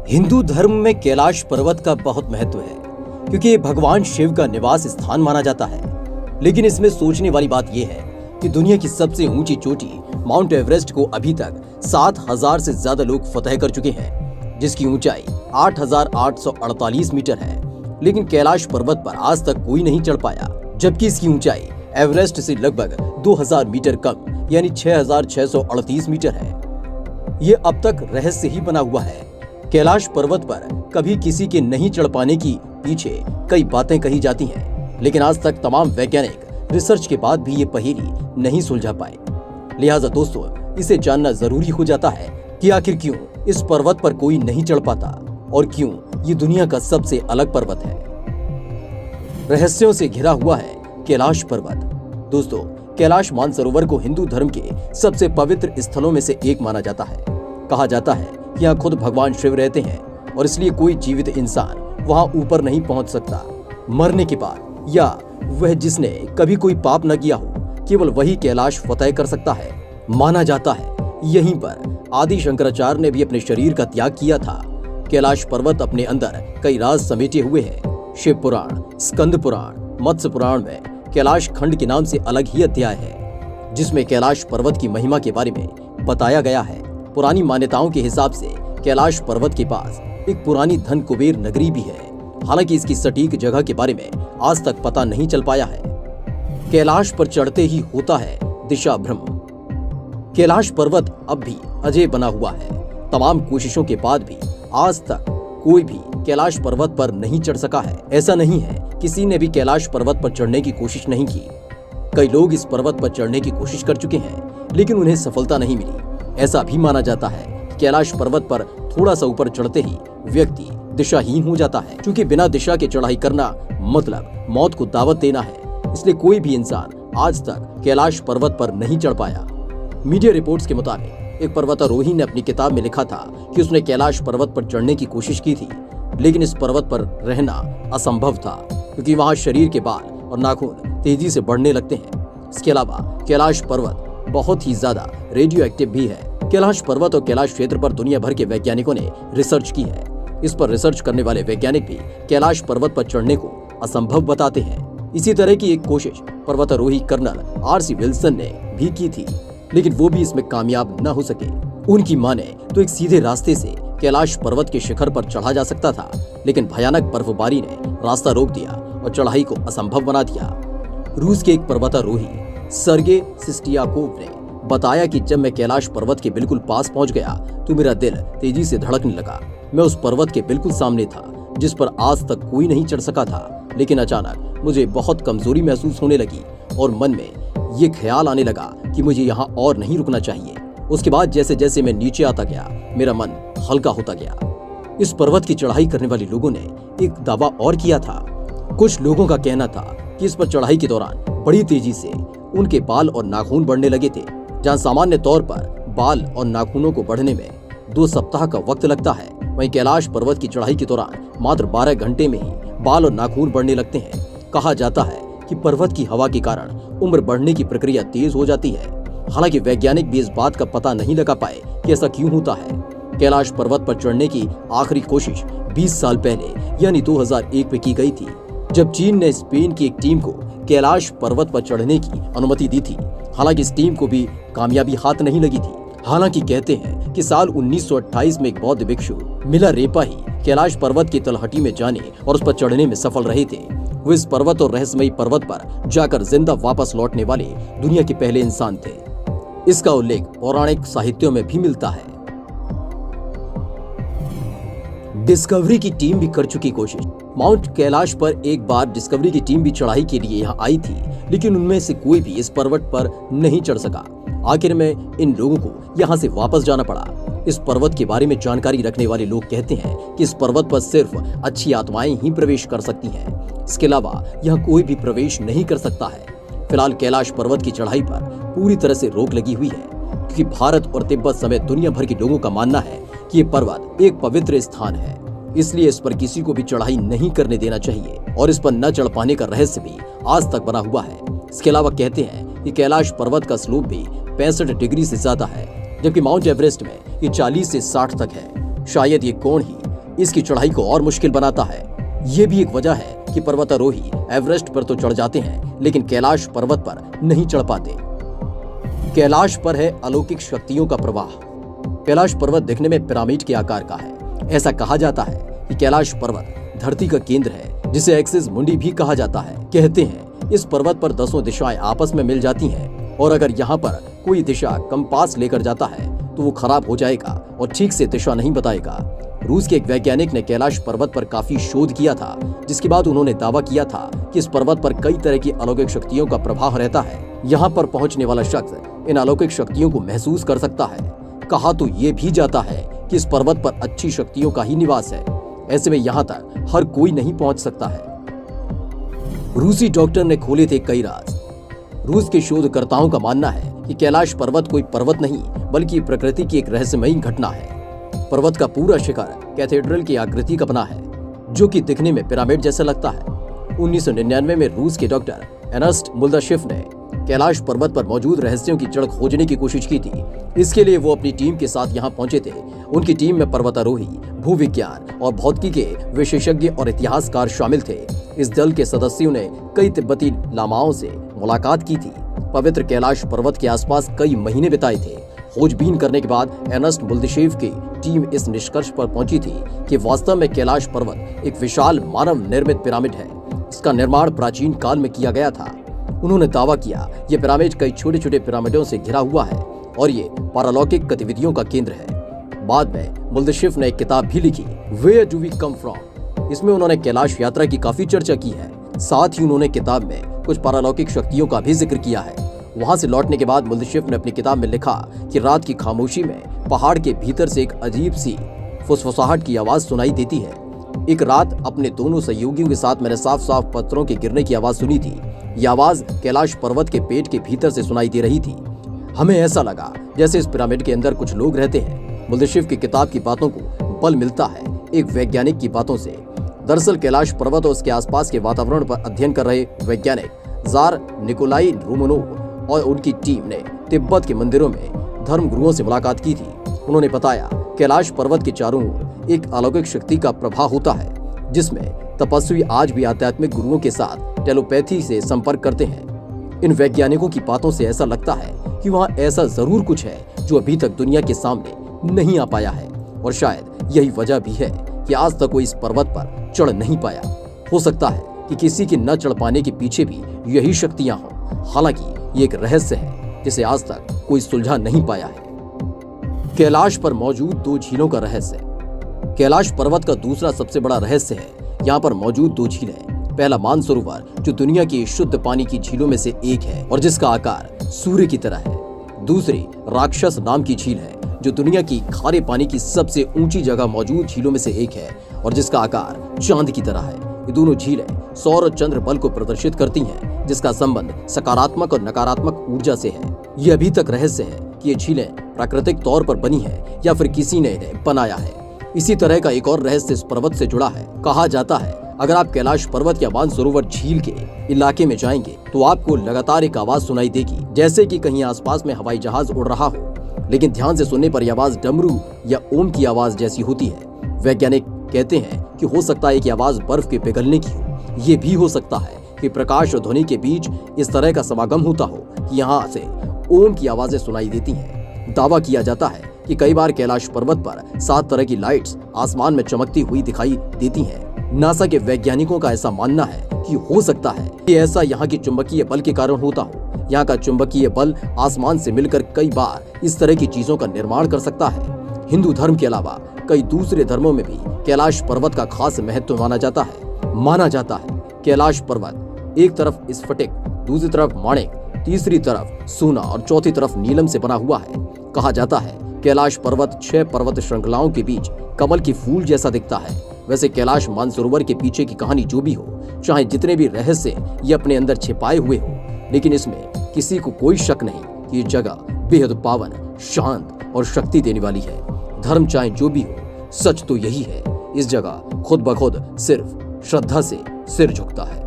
हिंदू धर्म में कैलाश पर्वत का बहुत महत्व है क्योंकि ये भगवान शिव का निवास स्थान माना जाता है। लेकिन इसमें सोचने वाली बात यह है कि दुनिया की सबसे ऊंची चोटी माउंट एवरेस्ट को अभी तक 7000 से ज्यादा लोग फतह कर चुके हैं, जिसकी ऊंचाई 8848 मीटर है। लेकिन कैलाश पर्वत पर आज तक कोई नहीं चढ़ पाया, जबकि इसकी ऊंचाई एवरेस्ट से लगभग 2000 मीटर कम यानी 6638 मीटर है। ये अब तक रहस्य ही बना हुआ है। कैलाश पर्वत पर कभी किसी के नहीं चढ़ पाने की पीछे कई बातें कही जाती हैं, लेकिन आज तक तमाम वैज्ञानिक रिसर्च के बाद भी ये पहेली नहीं सुलझा पाए। लिहाजा दोस्तों, इसे जानना जरूरी हो जाता है कि आखिर क्यों इस पर्वत पर कोई नहीं चढ़ पाता और क्यों ये दुनिया का सबसे अलग पर्वत है। रहस्यों से घिरा हुआ है कैलाश पर्वत। दोस्तों, कैलाश मानसरोवर को हिंदू धर्म के सबसे पवित्र स्थलों में से एक माना जाता है। कहा जाता है कि यहाँ खुद भगवान शिव रहते हैं और इसलिए कोई जीवित इंसान वहां ऊपर नहीं पहुंच सकता। मरने के बाद या वह जिसने कभी कोई पाप न किया हो, केवल वही कैलाश फतह कर सकता है। माना जाता है यहीं पर आदि शंकराचार्य ने भी अपने शरीर का त्याग किया था। कैलाश पर्वत अपने अंदर कई राज समेटे हुए है। शिव पुराण, स्कंद पुराण, मत्स्य पुराण में कैलाश खंड के नाम से अलग ही अध्याय है, जिसमें कैलाश पर्वत की महिमा के बारे में बताया गया है। पुरानी मान्यताओं के हिसाब से कैलाश पर्वत के पास एक पुरानी धन कुबेर नगरी भी है। हालांकि इसकी सटीक जगह के बारे में आज तक पता नहीं चल पाया है। कैलाश पर चढ़ते ही होता है दिशा भ्रम। कैलाश पर्वत अब भी अजय बना हुआ है। तमाम कोशिशों के बाद भी आज तक कोई भी कैलाश पर्वत पर नहीं चढ़ सका है। ऐसा नहीं है किसी ने भी कैलाश पर्वत पर चढ़ने की कोशिश नहीं की। कई लोग इस पर्वत पर चढ़ने की कोशिश कर चुके हैं, लेकिन उन्हें सफलता नहीं मिली। ऐसा भी माना जाता है कि कैलाश पर्वत पर थोड़ा सा ऊपर चढ़ते ही व्यक्ति दिशाहीन हो जाता है, क्योंकि बिना दिशा के चढ़ाई करना मतलब मौत को दावत देना है। इसलिए कोई भी इंसान आज तक कैलाश पर्वत पर नहीं चढ़ पाया। मीडिया रिपोर्ट्स के मुताबिक एक पर्वतारोही ने अपनी किताब में लिखा था कि उसने कैलाश पर्वत पर चढ़ने की कोशिश की थी, लेकिन इस पर्वत पर रहना असंभव था क्योंकि वहाँ शरीर के बाल और नाखून तेजी से बढ़ने लगते हैं। इसके अलावा कैलाश पर्वत बहुत ही ज्यादा रेडियो एक्टिव भी है। कैलाश पर्वत और कैलाश क्षेत्र पर दुनिया भर के वैज्ञानिकों ने रिसर्च की है। इस पर रिसर्च करने वाले वैज्ञानिक भी कैलाश पर्वत पर चढ़ने को असंभव बताते हैं। इसी तरह की एक कोशिश पर्वतारोही कर्नल आर.सी. विल्सन ने भी की थी, लेकिन वो भी इसमें कामयाब न हो सके। उनकी माने तो एक सीधे रास्ते से कैलाश पर्वत के शिखर पर चढ़ा जा सकता था, लेकिन भयानक बर्फबारी ने रास्ता रोक दिया और चढ़ाई को असंभव बना दिया। रूस के एक पर्वतारोही सर्गे सिस्टियाकोव ने बताया कि जब मैं कैलाश पर्वत के बिल्कुल पास पहुंच गया तो मेरा दिल तेजी से धड़कने लगा। मैं उस पर्वत के बिल्कुल सामने था जिस पर आज तक कोई नहीं चढ़ सका था, लेकिन अचानक मुझे बहुत कमजोरी महसूस होने लगी और मन में ये ख्याल आने लगा कि मुझे यहाँ और नहीं रुकना चाहिए। उसके बाद जैसे जैसे मैं नीचे आता गया, मेरा मन हल्का होता गया। इस पर्वत की चढ़ाई करने वाले लोगों ने एक दावा और किया था। कुछ लोगों का कहना था कि इस पर चढ़ाई के दौरान बड़ी तेजी से उनके बाल और नाखून बढ़ने लगे थे। जहाँ सामान्य तौर पर बाल और नाखूनों को बढ़ने में 2 सप्ताह का वक्त लगता है, वहीं कैलाश पर्वत की चढ़ाई के दौरान मात्र 12 घंटे में ही बाल और नाखून बढ़ने लगते हैं। कहा जाता है कि पर्वत की हवा के कारण उम्र बढ़ने की प्रक्रिया तेज हो जाती है। हालांकि वैज्ञानिक भी इस बात का पता नहीं लगा पाए कि ऐसा क्यों होता है। कैलाश पर्वत पर चढ़ने की आखिरी कोशिश 20 साल पहले यानी 2001 में की गई थी, जब चीन ने स्पेन की एक टीम को कैलाश पर्वत पर चढ़ने की अनुमति दी थी। हालांकि इस टीम को भी कामयाबी हाथ नहीं लगी थी। हालांकि कहते हैं कि साल 1928 में एक बौद्ध भिक्षु मिलारेपा ही कैलाश पर्वत की तलहटी में जाने और उस पर चढ़ने में सफल रहे थे। वो इस पर्वत और रहस्यमयी पर्वत पर जाकर जिंदा वापस लौटने वाले दुनिया के पहले इंसान थे। इसका उल्लेख पौराणिक साहित्यों में भी मिलता है। डिस्कवरी की टीम भी कर चुकी कोशिश। माउंट कैलाश पर एक बार डिस्कवरी की टीम भी चढ़ाई के लिए यहाँ आई थी, लेकिन उनमें से कोई भी इस पर्वत पर नहीं चढ़ सका। आखिर में इन लोगों को यहाँ से वापस जाना पड़ा। इस पर्वत के बारे में जानकारी रखने वाले लोग कहते हैं कि इस पर्वत पर सिर्फ अच्छी आत्माएं ही प्रवेश कर सकती हैं। इसके अलावा यहाँ कोई भी प्रवेश नहीं कर सकता है। फिलहाल कैलाश पर्वत की चढ़ाई पर पूरी तरह से रोक लगी हुई है, क्योंकि भारत और तिब्बत समेत दुनिया भर के लोगों का मानना है कि ये पर्वत एक पवित्र स्थान है। इसलिए इस पर किसी को भी चढ़ाई नहीं करने देना चाहिए और इस पर न चढ़ पाने का रहस्य भी आज तक बना हुआ है। इसके अलावा कहते हैं कि कैलाश पर्वत का स्लोप भी 65 डिग्री से ज्यादा है, जबकि माउंट एवरेस्ट में ये 40 से 60 तक है। शायद ये कोण ही इसकी चढ़ाई को और मुश्किल बनाता है। ये भी एक वजह है कि पर्वतारोही एवरेस्ट पर तो चढ़ जाते हैं, लेकिन कैलाश पर्वत पर नहीं चढ़ पाते। कैलाश पर है अलौकिक शक्तियों का प्रवाह। कैलाश पर्वत दिखने में पिरामिड के आकार का है। ऐसा कहा जाता है कि कैलाश पर्वत धरती का केंद्र है, जिसे एक्सिस मुंडी भी कहा जाता है। कहते हैं इस पर्वत पर 10 दिशाएं आपस में मिल जाती हैं, और अगर यहाँ पर कोई दिशा कंपास लेकर जाता है तो वो खराब हो जाएगा और ठीक से दिशा नहीं बताएगा। रूस के एक वैज्ञानिक ने कैलाश पर्वत पर काफी शोध किया था, जिसके बाद उन्होंने दावा किया था कि इस पर्वत पर कई तरह की अलौकिक शक्तियों का प्रभाव रहता है। यहाँ पर पहुंचने वाला शख्स इन अलौकिक शक्तियों को महसूस कर सकता है। कहा तो ये भी जाता है कि इस पर्वत पर अच्छी शक्तियों का ही निवास है। ऐसे में यहाँ तक हर कोई नहीं पहुंच सकता है। रूसी डॉक्टर ने खोले थे कई राज। रूस के शोधकर्ताओं का मानना है कि कैलाश पर्वत कोई पर्वत नहीं, बल्कि प्रकृति की एक रहस्यमयी घटना है। पर्वत का पूरा शिखर कैथेड्रल की आकृति का बना है, जो कि दिखने में पिरामिड जैसा लगता है। 1999 में रूस के डॉक्टर एर्नेस्ट मुल्दाशेफ ने कैलाश पर्वत पर मौजूद रहस्यों की जड़ खोजने की कोशिश की थी। इसके लिए वो अपनी टीम के साथ यहाँ पहुंचे थे। उनकी टीम में पर्वतारोही, भूविज्ञान और भौतिकी के विशेषज्ञ और इतिहासकार शामिल थे। इस दल के सदस्यों ने कई तिब्बती लामाओं से मुलाकात की थी। पवित्र कैलाश पर्वत के आसपास कई महीने बिताए थे। खोजबीन करने के बाद एर्नेस्ट मुल्दाशेफ की टीम इस निष्कर्ष पर पहुंची थी कि वास्तव में कैलाश पर्वत एक विशाल मानव निर्मित पिरामिड है। इसका निर्माण प्राचीन काल में किया गया था। उन्होंने दावा किया ये पिरामिड कई छोटे छोटे पिरामिडों से घिरा हुआ है और ये पारलौकिक गतिविधियों का केंद्र है। बाद में मुल्दाशेफ ने एक किताब भी लिखी, where do we come from. इसमें उन्होंने कैलाश यात्रा की काफी चर्चा की है। साथ ही उन्होंने किताब में कुछ पारलौकिक शक्तियों का भी जिक्र किया है। वहां से लौटने के बाद मुल्दाशेफ ने अपनी किताब में लिखा कि रात की खामोशी में पहाड़ के भीतर से एक अजीब सी फुसफुसाहट की आवाज सुनाई देती है। एक रात अपने दोनों सहयोगियों के साथ मैंने साफ साफ पत्थरों के गिरने की आवाज सुनी थी। यह आवाज कैलाश पर्वत के पेट के भीतर से सुनाई दे रही थी। हमें ऐसा लगा जैसे इस पिरामिड के अंदर कुछ लोग रहते हैं। मुल्दाशेफ की किताब की बातों को बल मिलता है एक वैज्ञानिक की बातों से। दरअसल कैलाश पर्वत और उसके आसपास के वातावरण पर अध्ययन कर रहे वैज्ञानिक जार निकोलाई रोमनोव और उनकी टीम ने तिब्बत के मंदिरों में धर्म गुरुओं से मुलाकात की थी। उन्होंने बताया कैलाश पर्वत के चारों ओर एक अलौकिक शक्ति का प्रभाव होता है, जिसमें तपस्वी आज भी आध्यात्मिक गुरुओं के साथ टेलीपैथी से संपर्क करते हैं। इन वैज्ञानिकों की बातों से ऐसा लगता है कि वहाँ ऐसा जरूर कुछ है जो अभी तक दुनिया के सामने नहीं आ पाया है, और शायद यही वजह भी है कि आज तक कोई इस पर्वत पर चढ़ नहीं पाया। हो सकता है कि किसी के न चढ़ पाने के पीछे भी यही शक्तियां हों। हालांकि ये एक रहस्य है जिसे आज तक कोई सुलझा नहीं पाया है। कैलाश पर मौजूद 2 झीलों का रहस्य। कैलाश पर्वत का दूसरा सबसे बड़ा रहस्य है यहाँ पर मौजूद 2 झीलें। पहला मानसरोवर जो दुनिया की शुद्ध पानी की झीलों में से एक है और जिसका आकार सूर्य की तरह है। दूसरी राक्षस नाम की झील है जो दुनिया की खारे पानी की सबसे ऊंची जगह मौजूद झीलों में से एक है और जिसका आकार चांद की तरह है। ये दोनों झीलें सौर और चंद्र बल को प्रदर्शित करती हैं, जिसका संबंध सकारात्मक और नकारात्मक ऊर्जा से है। ये अभी तक रहस्य है कि ये झीलें प्राकृतिक तौर पर बनी है या फिर किसी ने इन्हें बनाया है। इसी तरह का एक और रहस्य इस पर्वत से जुड़ा है। कहा जाता है अगर आप कैलाश पर्वत या मानसरोवर झील के इलाके में जाएंगे तो आपको लगातार एक आवाज सुनाई देगी, जैसे कि कहीं आसपास में हवाई जहाज उड़ रहा हो। लेकिन ध्यान से सुनने पर यह आवाज डमरू या ओम की आवाज जैसी होती है। वैज्ञानिक कहते हैं कि हो सकता है कि आवाज बर्फ के पिघलने की हो। ये भी हो सकता है कि प्रकाश और ध्वनि के बीच इस तरह का समागम होता हो कि यहाँ से ओम की आवाजें सुनाई देती हैं। दावा किया जाता है कि कई बार कैलाश पर्वत पर 7 तरह की लाइट्स आसमान में चमकती हुई दिखाई देती हैं। नासा के वैज्ञानिकों का ऐसा मानना है कि हो सकता है कि ऐसा यहाँ की चुंबकीय बल के कारण होता हो। यहाँ का चुंबकीय बल आसमान से मिलकर कई बार इस तरह की चीजों का निर्माण कर सकता है। हिंदू धर्म के अलावा कई दूसरे धर्मों में भी कैलाश पर्वत का खास महत्व माना जाता है। कैलाश पर्वत एक तरफ स्फटिक, दूसरी तरफ माणिक, तीसरी तरफ सोना और चौथी तरफ नीलम से बना हुआ है। कहा जाता है कैलाश पर्वत 6 पर्वत श्रृंखलाओं के बीच कमल की फूल जैसा दिखता है। वैसे कैलाश मानसरोवर के पीछे की कहानी जो भी हो, चाहे जितने भी रहस्य ये अपने अंदर छिपाए हुए हो, लेकिन इसमें किसी को कोई शक नहीं कि ये जगह बेहद पावन, शांत और शक्ति देने वाली है। धर्म चाहे जो भी हो, सच तो यही है, इस जगह खुद ब खुद सिर्फ श्रद्धा से सिर झुकता है।